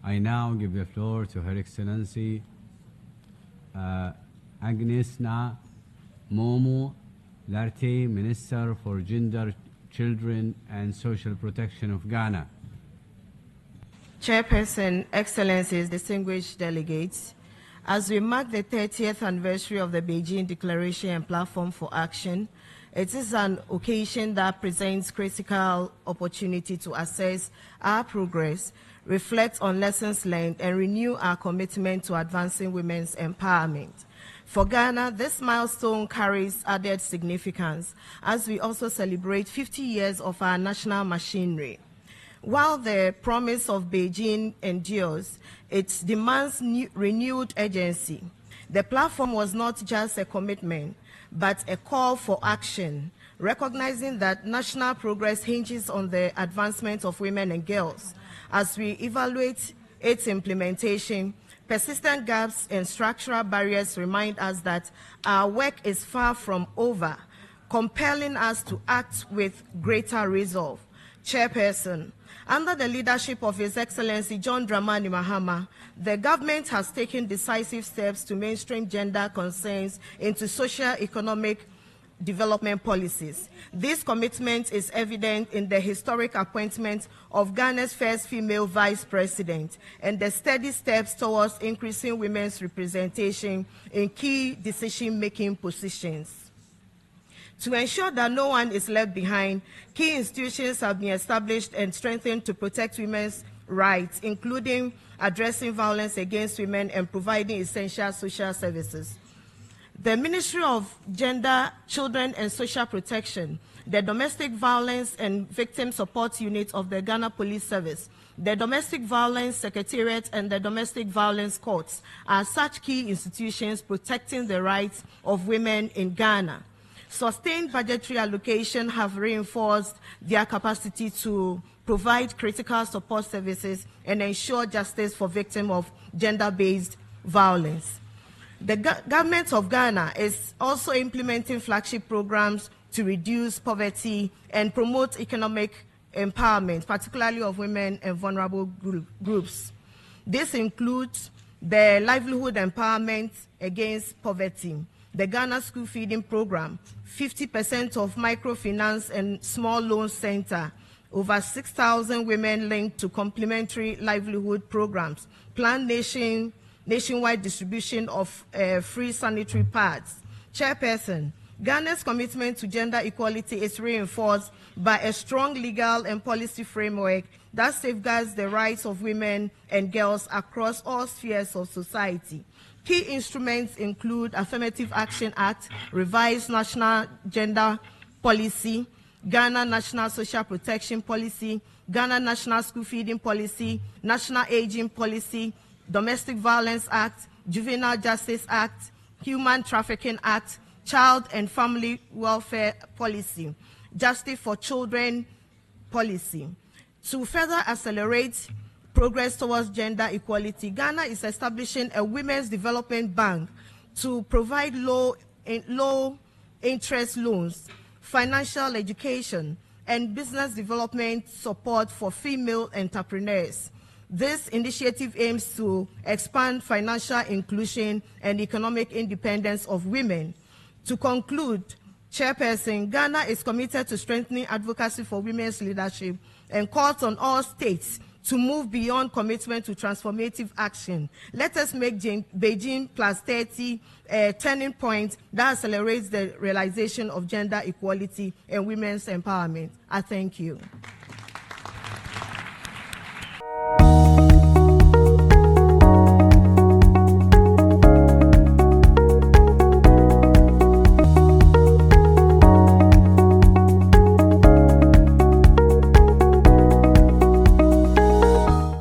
I now give the floor to Her Excellency Agnes Naa Momo Lartey, Minister for Gender, Children and Social Protection of Ghana. Chairperson, Excellencies, distinguished delegates, as we mark the 30th anniversary of the Beijing Declaration and Platform for Action, it is an occasion that presents critical opportunity to assess our progress, reflect on lessons learned, and renew our commitment to advancing women's empowerment. For Ghana, this milestone carries added significance as we also celebrate 50 years of our national machinery. While the promise of Beijing endures, it demands renewed urgency. The platform was not just a commitment, but a call for action, recognizing that national progress hinges on the advancement of women and girls. As we evaluate its implementation, persistent gaps and structural barriers remind us that our work is far from over, compelling us to act with greater resolve. Chairperson, under the leadership of His Excellency John Dramani Mahama, the government has taken decisive steps to mainstream gender concerns into socio-economic development policies. This commitment is evident in the historic appointment of Ghana's first female vice president and the steady steps towards increasing women's representation in key decision-making positions. To ensure that no one is left behind, key institutions have been established and strengthened to protect women's rights, including addressing violence against women and providing essential social services. The Ministry of Gender, Children and Social Protection, the Domestic Violence and Victim Support Unit of the Ghana Police Service, the Domestic Violence Secretariat and the Domestic Violence Courts are such key institutions protecting the rights of women in Ghana. Sustained budgetary allocation have reinforced their capacity to provide critical support services and ensure justice for victims of gender-based violence. The government of Ghana is also implementing flagship programs to reduce poverty and promote economic empowerment, particularly of women and vulnerable groups. This includes the livelihood empowerment against poverty, the Ghana School Feeding Program, 50% of microfinance and small loan center, over 6,000 women linked to complementary livelihood programs, planned nationwide distribution of free sanitary pads. Chairperson, Ghana's commitment to gender equality is reinforced by a strong legal and policy framework that safeguards the rights of women and girls across all spheres of society. Key instruments include Affirmative Action Act, Revised National Gender Policy, Ghana National Social Protection Policy, Ghana National School Feeding Policy, National Aging Policy, Domestic Violence Act, Juvenile Justice Act, Human Trafficking Act, Child and Family Welfare Policy, Justice for Children Policy. To further accelerate progress towards gender equality, Ghana is establishing a Women's Development Bank to provide low-interest loans, financial education, and business development support for female entrepreneurs. This initiative aims to expand financial inclusion and economic independence of women. To conclude, Chairperson, Ghana is committed to strengthening advocacy for women's leadership and calls on all states to move beyond commitment to transformative action. Let us make Beijing Plus 30 a turning point that accelerates the realization of gender equality and women's empowerment. I thank you.